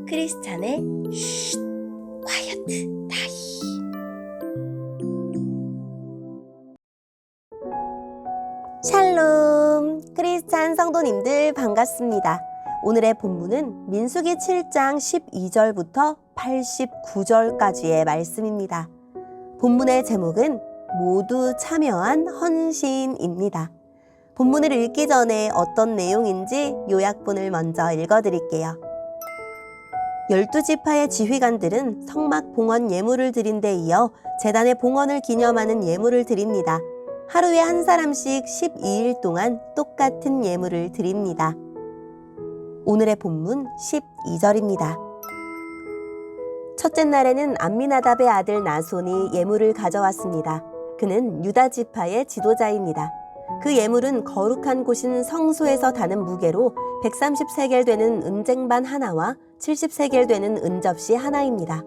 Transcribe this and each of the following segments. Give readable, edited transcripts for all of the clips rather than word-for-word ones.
크리스찬의 쉿 콰이어트 타임. 샬롬, 크리스찬 성도님들 반갑습니다. 오늘의 본문은 민수기 7장 12절부터 89절까지의 말씀입니다. 본문의 제목은 모두 참여한 헌신입니다. 본문을 읽기 전에 어떤 내용인지 요약본을 먼저 읽어드릴게요. 12지파의 지휘관들은 성막 봉헌 예물을 드린 데 이어 제단의 봉헌을 기념하는 예물을 드립니다. 하루에 한 사람씩 12일 동안 똑같은 예물을 드립니다. 오늘의 본문 12절입니다. 첫째 날에는 암미나답의 아들 나손이 예물을 가져왔습니다. 그는 유다 지파의 지도자입니다. 그 예물은 거룩한 곳인 성소에서 다는 무게로 130세겔 되는 은쟁반 하나와 70세겔 되는 은접시 하나입니다.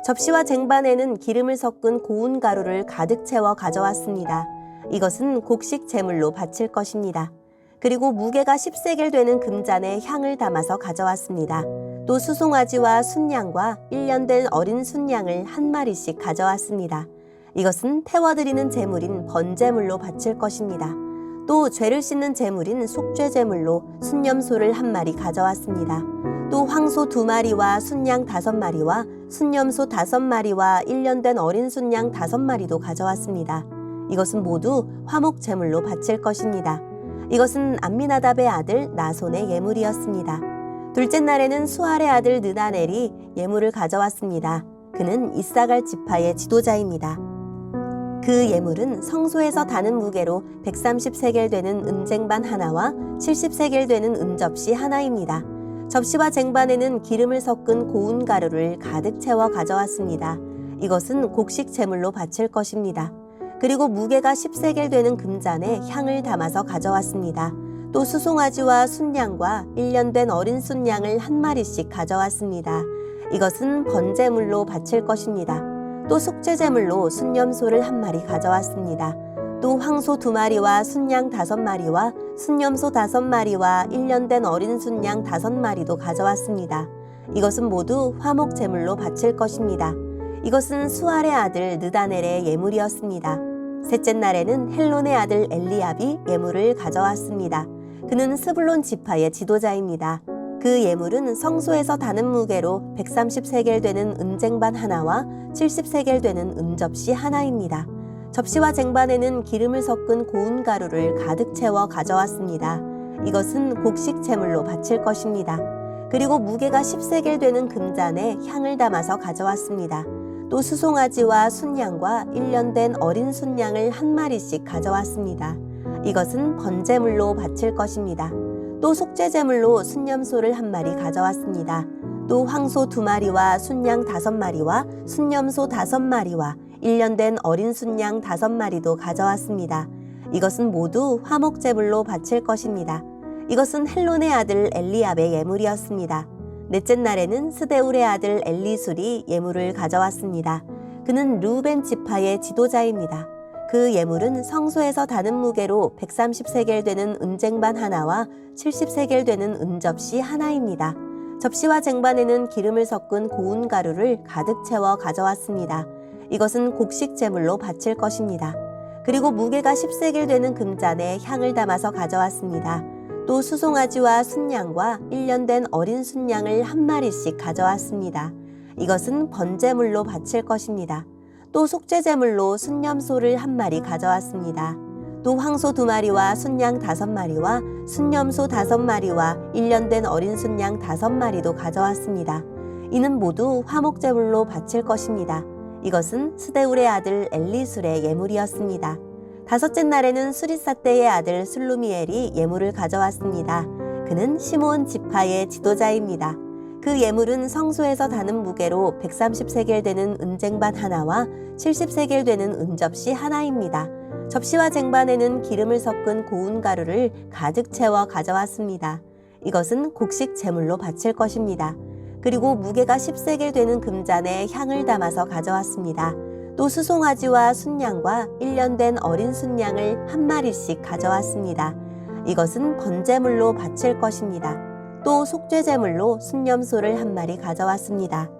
접시와 쟁반에는 기름을 섞은 고운 가루를 가득 채워 가져왔습니다. 이것은 곡식 제물로 바칠 것입니다. 그리고 무게가 10세겔 되는 금잔에 향을 담아서 가져왔습니다. 또 수송아지와 순양과 1년 된 어린 순양을 한 마리씩 가져왔습니다. 이것은 태워드리는 제물인 번제물로 바칠 것입니다. 또 죄를 씻는 제물인 속죄 제물로 순념소를 한 마리 가져왔습니다. 또 황소 2마리와 순양 5마리와 순념소 5마리와 1년 된 어린 순양 5마리도 가져왔습니다. 이것은 모두 화목 제물로 바칠 것입니다. 이것은 암미나답의 아들 나손의 예물이었습니다. 둘째 날에는 수알의 아들 느다넬이 예물을 가져왔습니다. 그는 이사갈 지파의 지도자입니다. 그 예물은 성소에서 다는 무게로 130세겔 되는 은쟁반 하나와 70세겔 되는 은접시 하나입니다. 접시와 쟁반에는 기름을 섞은 고운 가루를 가득 채워 가져왔습니다. 이것은 곡식 제물로 바칠 것입니다. 그리고 무게가 10세겔 되는 금잔에 향을 담아서 가져왔습니다. 또 수송아지와 순양과 1년 된 어린 순양을 한 마리씩 가져왔습니다. 이것은 번제물로 바칠 것입니다. 또 속죄제물로 순념소를 한 마리 가져왔습니다. 또 황소 2마리와 순양 5마리와 순념소 5마리와 1년 된 어린 순양 5마리도 가져왔습니다. 이것은 모두 화목제물로 바칠 것입니다. 이것은 수알의 아들 느다넬의 예물이었습니다. 셋째 날에는 헬론의 아들 엘리압이 예물을 가져왔습니다. 그는 스불론 지파의 지도자입니다. 그 예물은 성소에서 다는 무게로 130세겔 되는 은쟁반 하나와 70세겔 되는 은접시 하나입니다. 접시와 쟁반에는 기름을 섞은 고운 가루를 가득 채워 가져왔습니다. 이것은 곡식 제물로 바칠 것입니다. 그리고 무게가 10세겔 되는 금잔에 향을 담아서 가져왔습니다. 또 수송아지와 순양과 1년 된 어린 순양을 한 마리씩 가져왔습니다. 이것은 번제물로 바칠 것입니다. 또 속죄제물로 순념소를 한 마리 가져왔습니다. 또 황소 2마리와 순양 5마리와 순념소 5마리와 1년 된 어린 순양 5마리도 가져왔습니다. 이것은 모두 화목제물로 바칠 것입니다. 이것은 헬론의 아들 엘리압의 예물이었습니다. 넷째 날에는 스데울의 아들 엘리술이 예물을 가져왔습니다. 그는 르우벤 지파의 지도자입니다. 그 예물은 성소에서 다는 무게로 130세겔 되는 은쟁반 하나와 70세겔 되는 은접시 하나입니다. 접시와 쟁반에는 기름을 섞은 고운 가루를 가득 채워 가져왔습니다. 이것은 곡식 제물로 바칠 것입니다. 그리고 무게가 10세겔 되는 금잔에 향을 담아서 가져왔습니다. 또 수송아지와 순양과 1년 된 어린 순양을 한 마리씩 가져왔습니다. 이것은 번제물로 바칠 것입니다. 또 속죄제물로 순념소를 한 마리 가져왔습니다. 또 황소 2마리와 순양 5마리와 순념소 5마리와 1년 된 어린 순양 5마리도 가져왔습니다. 이는 모두 화목제물로 바칠 것입니다. 이것은 스데울의 아들 엘리술의 예물이었습니다. 다섯째 날에는 수리사떼의 아들 술루미엘이 예물을 가져왔습니다. 그는 시므온 지파의 지도자입니다. 그 예물은 성소에서 다는 무게로 130세겔 되는 은쟁반 하나와 70세겔 되는 은접시 하나입니다. 접시와 쟁반에는 기름을 섞은 고운 가루를 가득 채워 가져왔습니다. 이것은 곡식 제물로 바칠 것입니다. 그리고 무게가 10세겔 되는 금잔에 향을 담아서 가져왔습니다. 또 수송아지와 순양과 1년 된 어린 순양을 한 마리씩 가져왔습니다. 이것은 번제물로 바칠 것입니다. 또 속죄제물로 순념소를 1마리 가져왔습니다.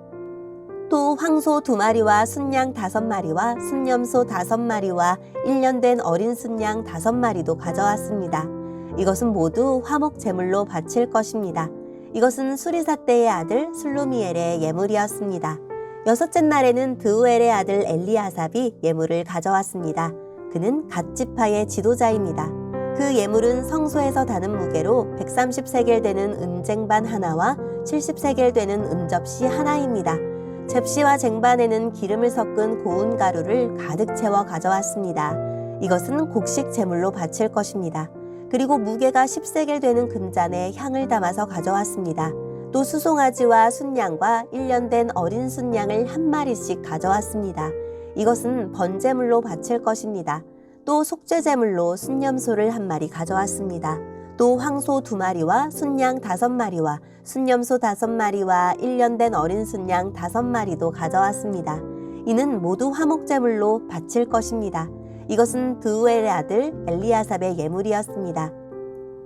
또 황소 2마리와 순양 5마리와 순념소 5마리와 1년 된 어린 순양 5마리도 가져왔습니다. 이것은 모두 화목제물로 바칠 것입니다. 이것은 수리사 때의 아들 슬루미엘의 예물이었습니다. 6째 날에는 드우엘의 아들 엘리아삽이 예물을 가져왔습니다. 그는 갓지파의 지도자입니다. 그 예물은 성소에서 다는 무게로 130세겔 되는 은쟁반 하나와 70세겔 되는 은접시 하나입니다. 접시와 쟁반에는 기름을 섞은 고운 가루를 가득 채워 가져왔습니다. 이것은 곡식 제물로 바칠 것입니다. 그리고 무게가 10세겔 되는 금잔에 향을 담아서 가져왔습니다. 또 수송아지와 순양과 1년 된 어린 순양을 1마리씩 가져왔습니다. 이것은 번제물로 바칠 것입니다. 또 속죄제물로 순념소를 1마리 가져왔습니다. 또 황소 2마리와 순양 5마리와 순념소 5마리와 1년 된 어린 순양 5마리도 가져왔습니다. 이는 모두 화목제물로 바칠 것입니다. 이것은 드우엘의 아들 엘리아삽의 예물이었습니다.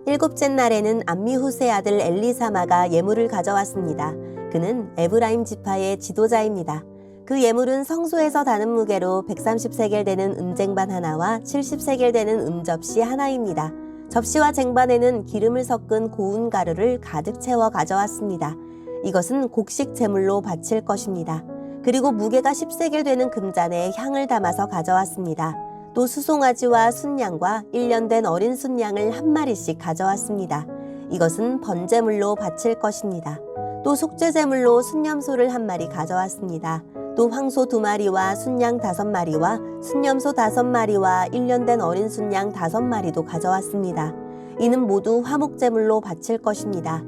7째 날에는 암미후스의 아들 엘리사마가 예물을 가져왔습니다. 그는 에브라임 지파의 지도자입니다. 그 예물은 성소에서 다는 무게로 130세겔 되는 은쟁반 하나와 70세겔 되는 은접시 하나입니다. 접시와 쟁반에는 기름을 섞은 고운 가루를 가득 채워 가져왔습니다. 이것은 곡식 제물로 바칠 것입니다. 그리고 무게가 10세겔 되는 금잔에 향을 담아서 가져왔습니다. 또 수송아지와 순양과 1년 된 어린 순양을 1마리씩 가져왔습니다. 이것은 번제물로 바칠 것입니다. 또 속죄제물로 순념소를 1마리 가져왔습니다. 또 황소 2마리와 순양 5마리와 순념소 5마리와 1년 된 어린 순양 5마리도 가져왔습니다. 이는 모두 화목제물로 바칠 것입니다.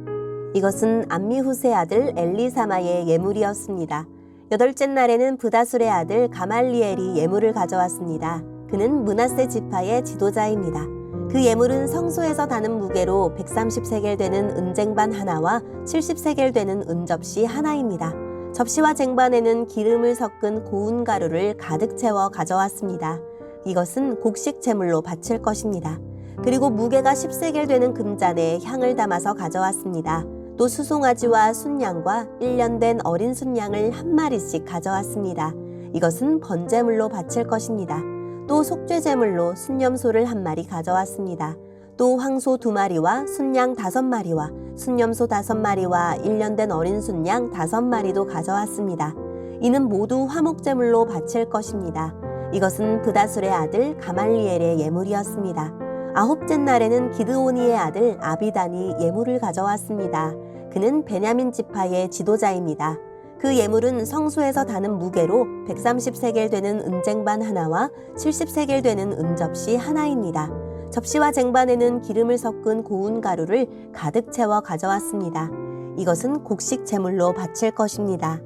이것은 암미후스의 아들 엘리사마의 예물이었습니다. 8째 날에는 브다술의 아들 가말리엘이 예물을 가져왔습니다. 그는 므낫세 지파의 지도자입니다. 그 예물은 성소에서 다는 무게로 130세겔 되는 은쟁반 하나와 70세겔 되는 은접시 하나입니다. 접시와 쟁반에는 기름을 섞은 고운 가루를 가득 채워 가져왔습니다. 이것은 곡식 제물로 바칠 것입니다. 그리고 무게가 10세겔 되는 금잔에 향을 담아서 가져왔습니다. 또 수송아지와 순양과 1년 된 어린 순양을 1마리씩 가져왔습니다. 이것은 번제물로 바칠 것입니다. 또 속죄제물로 순념소를 1마리 가져왔습니다. 또 황소 2마리와 순양 5마리와 순념소 5마리와 1년 된 어린 순양 5마리도 가져왔습니다. 이는 모두 화목제물로 바칠 것입니다. 이것은 브다술의 아들 가말리엘의 예물이었습니다. 9째 날에는 기드오니의 아들 아비단이 예물을 가져왔습니다. 그는 베냐민 지파의 지도자입니다. 그 예물은 성소에서 다는 무게로 130세겔 되는 은쟁반 하나와 70세겔 되는 은접시 하나입니다. 접시와 쟁반에는 기름을 섞은 고운 가루를 가득 채워 가져왔습니다. 이것은 곡식 제물로 바칠 것입니다.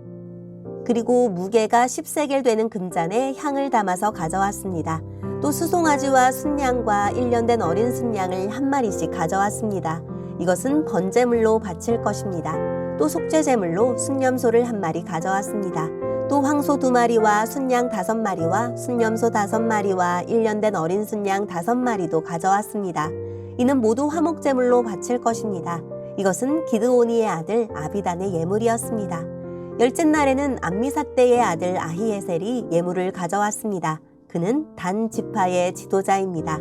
그리고 무게가 10세겔 되는 금잔에 향을 담아서 가져왔습니다. 또 수송아지와 순양과 1년 된 어린 순양을 1마리씩 가져왔습니다. 이것은 번제물로 바칠 것입니다. 또 속죄제물로 순념소를 1마리 가져왔습니다. 또 황소 2마리와 순양 5마리와 순념소 5마리와 1년 된 어린 순양 5마리도 가져왔습니다. 이는 모두 화목제물로 바칠 것입니다. 이것은 기드오니의 아들 아비단의 예물이었습니다. 10째 날에는 암미사대의 아들 아히에셀이 예물을 가져왔습니다. 그는 단 지파의 지도자입니다.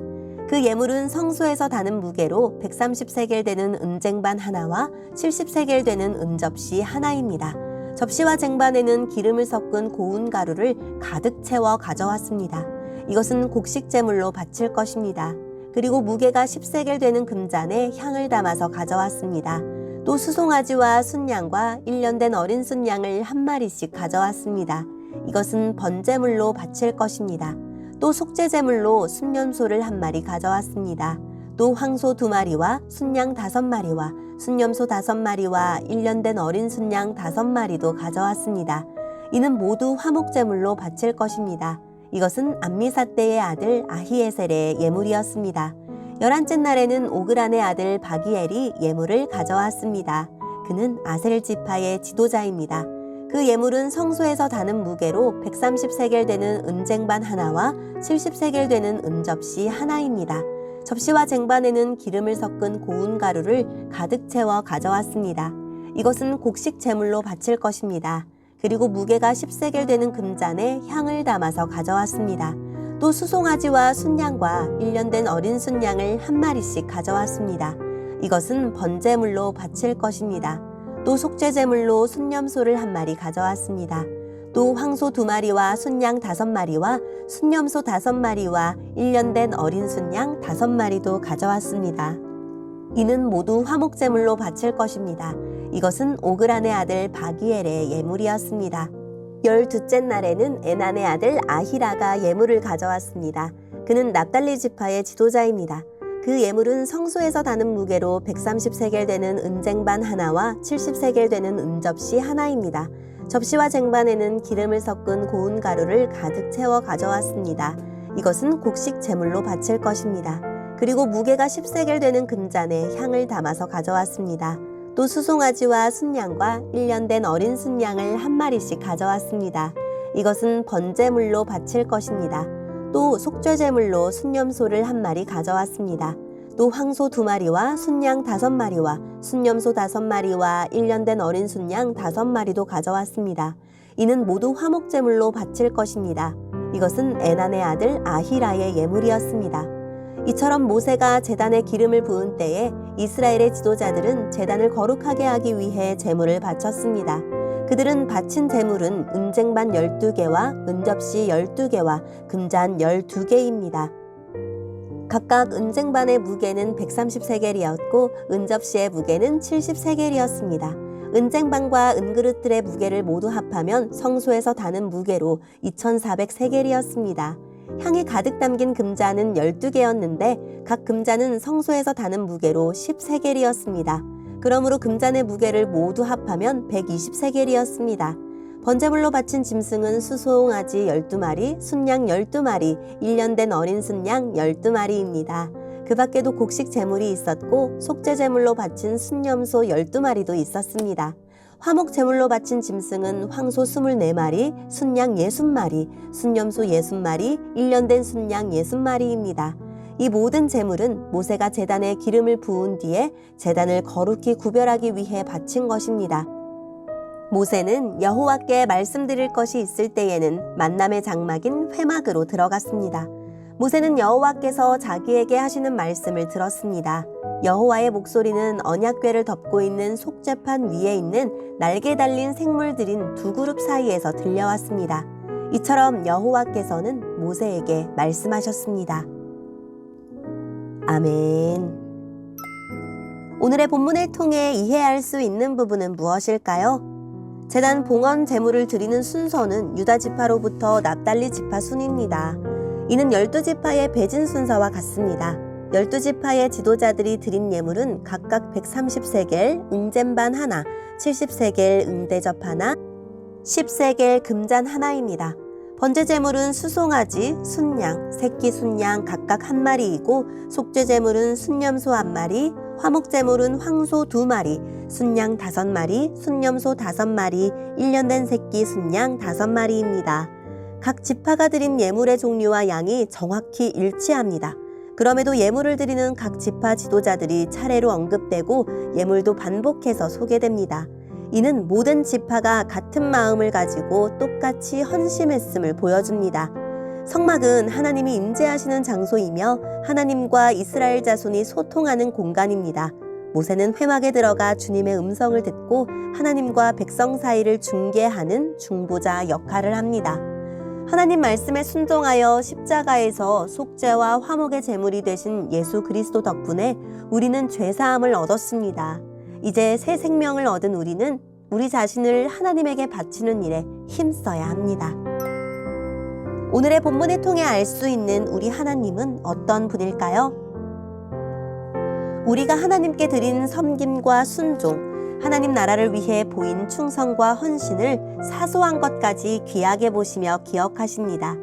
그 예물은 성소에서 다는 무게로 130세겔 되는 은쟁반 하나와 70세겔 되는 은접시 하나입니다. 접시와 쟁반에는 기름을 섞은 고운 가루를 가득 채워 가져왔습니다. 이것은 곡식 제물로 바칠 것입니다. 그리고 무게가 10세겔 되는 금잔에 향을 담아서 가져왔습니다. 또 수송아지와 순양과 1년 된 어린 순양을 1마리씩 가져왔습니다. 이것은 번제물로 바칠 것입니다. 또 속죄제물로 순념소를 1마리 가져왔습니다. 또 황소 2마리와 순양 5마리와 순념소 5마리와 1년 된 어린 순양 5마리도 가져왔습니다. 이는 모두 화목제물로 바칠 것입니다. 이것은 암미사대의 아들 아히에셀의 예물이었습니다. 11째 날에는 오그란의 아들 바기엘이 예물을 가져왔습니다. 그는 아셀 지파의 지도자입니다. 그 예물은 성소에서 다는 무게로 130세겔 되는 은쟁반 하나와 70세겔 되는 은접시 하나입니다. 접시와 쟁반에는 기름을 섞은 고운 가루를 가득 채워 가져왔습니다. 이것은 곡식 제물로 바칠 것입니다. 그리고 무게가 10세겔 되는 금잔에 향을 담아서 가져왔습니다. 또 수송아지와 순양과 1년 된 어린 순양을 한 마리씩 가져왔습니다. 이것은 번제물로 바칠 것입니다. 또 속죄제물로 순념소를 한 마리 가져왔습니다. 또 황소 2마리와 순양 5마리와 순념소 5마리와 1년 된 어린 순양 5마리도 가져왔습니다. 이는 모두 화목제물로 바칠 것입니다. 이것은 오그란의 아들 바기엘의 예물이었습니다. 12째 날에는 에난의 아들 아히라가 예물을 가져왔습니다. 그는 납달리 지파의 지도자입니다. 그 예물은 성소에서 다는 무게로 130세겔 되는 은쟁반 하나와 70세겔 되는 은접시 하나입니다. 접시와 쟁반에는 기름을 섞은 고운 가루를 가득 채워 가져왔습니다. 이것은 곡식 제물로 바칠 것입니다. 그리고 무게가 10세겔 되는 금잔에 향을 담아서 가져왔습니다. 또 수송아지와 순양과 1년 된 어린 순양을 한 마리씩 가져왔습니다. 이것은 번제물로 바칠 것입니다. 또 속죄제물로 순념소를 한 마리 가져왔습니다. 또 황소 2마리와 순양 5마리와 순념소 5마리와 1년 된 어린 순양 5마리도 가져왔습니다. 이는 모두 화목제물로 바칠 것입니다. 이것은 에난의 아들 아히라의 예물이었습니다. 이처럼 모세가 제단에 기름을 부은 때에 이스라엘의 지도자들은 제단을 거룩하게 하기 위해 제물을 바쳤습니다. 그들은 바친 제물은 은쟁반 12개와 은접시 12개와 금잔 12개입니다. 각각 은쟁반의 무게는 130세겔이었고 은접시의 무게는 70세겔이었습니다. 은쟁반과 은그릇들의 무게를 모두 합하면 성소에서 다는 무게로 2400세겔이었습니다. 향이 가득 담긴 금잔은 12개였는데 각 금잔은 성소에서 다는 무게로 10세겔이었습니다. 그러므로 금잔의 무게를 모두 합하면 120세겔이었습니다. 번제물로 바친 짐승은 수송아지 12마리, 순양 12마리, 1년 된 어린 순양 12마리입니다. 그 밖에도 곡식 제물이 있었고 속죄제물로 바친 순념소 12마리도 있었습니다. 화목 제물로 바친 짐승은 황소 24마리, 순양 60마리, 순념소 60마리, 1년 된 순양 60마리입니다. 이 모든 제물은 모세가 제단에 기름을 부은 뒤에 제단을 거룩히 구별하기 위해 바친 것입니다. 모세는 여호와께 말씀드릴 것이 있을 때에는 만남의 장막인 회막으로 들어갔습니다. 모세는 여호와께서 자기에게 하시는 말씀을 들었습니다. 여호와의 목소리는 언약궤를 덮고 있는 속죄판 위에 있는 날개 달린 생물들인 2그룹 사이에서 들려왔습니다. 이처럼 여호와께서는 모세에게 말씀하셨습니다. 아멘. 오늘의 본문을 통해 이해할 수 있는 부분은 무엇일까요? 제단 봉헌 제물을 드리는 순서는 유다 지파로부터 납달리 지파 순입니다. 이는 12지파의 배진 순서와 같습니다. 12지파의 지도자들이 드린 예물은 각각 130세겔 은잼반 하나, 70세겔 은대접 하나, 10세겔 금잔 하나입니다. 번제 제물은 수송아지, 순양, 새끼 순양 각각 한 마리이고 속죄 제물은 순념소 한 마리, 화목 제물은 황소 2마리, 순양 5마리, 순념소 5마리, 1년 된 새끼 순양 5마리입니다. 각 지파가 드린 예물의 종류와 양이 정확히 일치합니다. 그럼에도 예물을 드리는 각 지파 지도자들이 차례로 언급되고 예물도 반복해서 소개됩니다. 이는 모든 지파가 같은 마음을 가지고 똑같이 헌신했음을 보여줍니다. 성막은 하나님이 임재하시는 장소이며 하나님과 이스라엘 자손이 소통하는 공간입니다. 모세는 회막에 들어가 주님의 음성을 듣고 하나님과 백성 사이를 중개하는 중보자 역할을 합니다. 하나님 말씀에 순종하여 십자가에서 속죄와 화목의 제물이 되신 예수 그리스도 덕분에 우리는 죄사함을 얻었습니다. 이제 새 생명을 얻은 우리는 우리 자신을 하나님에게 바치는 일에 힘써야 합니다. 오늘의 본문을 통해 알 수 있는 우리 하나님은 어떤 분일까요? 우리가 하나님께 드린 섬김과 순종, 하나님 나라를 위해 보인 충성과 헌신을 사소한 것까지 귀하게 보시며 기억하십니다.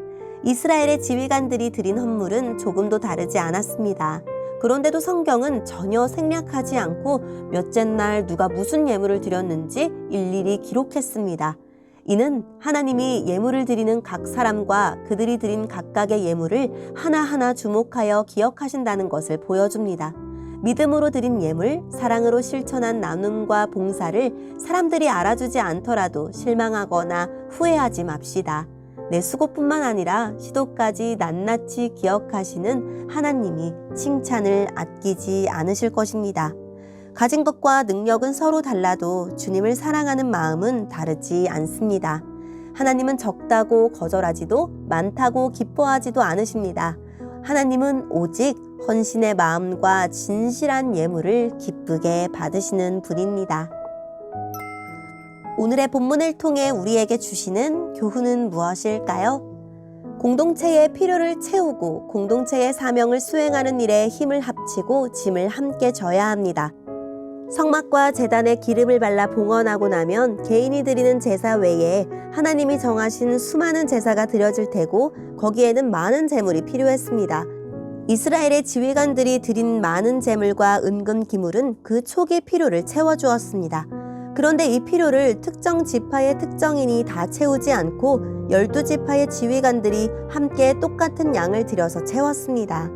이스라엘의 지휘관들이 드린 헌물은 조금도 다르지 않았습니다. 그런데도 성경은 전혀 생략하지 않고 몇째 날 누가 무슨 예물을 드렸는지 일일이 기록했습니다. 이는 하나님이 예물을 드리는 각 사람과 그들이 드린 각각의 예물을 하나하나 주목하여 기억하신다는 것을 보여줍니다. 믿음으로 드린 예물, 사랑으로 실천한 나눔과 봉사를 사람들이 알아주지 않더라도 실망하거나 후회하지 맙시다. 내 수고뿐만 아니라 시도까지 낱낱이 기억하시는 하나님이 칭찬을 아끼지 않으실 것입니다. 가진 것과 능력은 서로 달라도 주님을 사랑하는 마음은 다르지 않습니다. 하나님은 적다고 거절하지도 많다고 기뻐하지도 않으십니다. 하나님은 오직 헌신의 마음과 진실한 예물을 기쁘게 받으시는 분입니다. 오늘의 본문을 통해 우리에게 주시는 교훈은 무엇일까요? 공동체의 필요를 채우고 공동체의 사명을 수행하는 일에 힘을 합치고 짐을 함께 져야 합니다. 성막과 제단에 기름을 발라 봉헌하고 나면 개인이 드리는 제사 외에 하나님이 정하신 수많은 제사가 드려질 테고 거기에는 많은 제물이 필요했습니다. 이스라엘의 지휘관들이 드린 많은 제물과 은금 기물은 그 초기 필요를 채워주었습니다. 그런데 이 필요를 특정 지파의 특정인이 다 채우지 않고 12지파의 지휘관들이 함께 똑같은 양을 들여서 채웠습니다.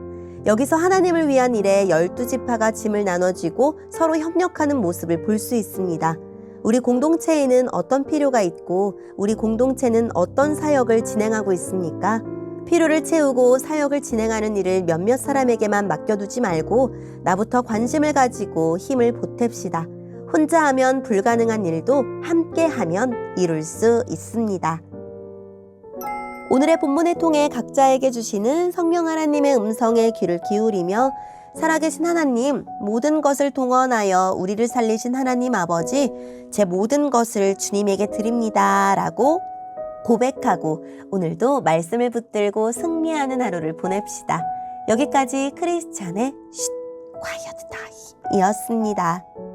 여기서 하나님을 위한 일에 12지파가 짐을 나눠쥐고 서로 협력하는 모습을 볼 수 있습니다. 우리 공동체에는 어떤 필요가 있고 우리 공동체는 어떤 사역을 진행하고 있습니까? 필요를 채우고 사역을 진행하는 일을 몇몇 사람에게만 맡겨두지 말고 나부터 관심을 가지고 힘을 보탭시다. 혼자 하면 불가능한 일도 함께 하면 이룰 수 있습니다. 오늘의 본문을 통해 각자에게 주시는 성령 하나님의 음성에 귀를 기울이며 살아계신 하나님, 모든 것을 동원하여 우리를 살리신 하나님 아버지, 제 모든 것을 주님에게 드립니다 라고 고백하고 오늘도 말씀을 붙들고 승리하는 하루를 보냅시다. 여기까지 크리스찬의 쉿, quiet time 이었습니다.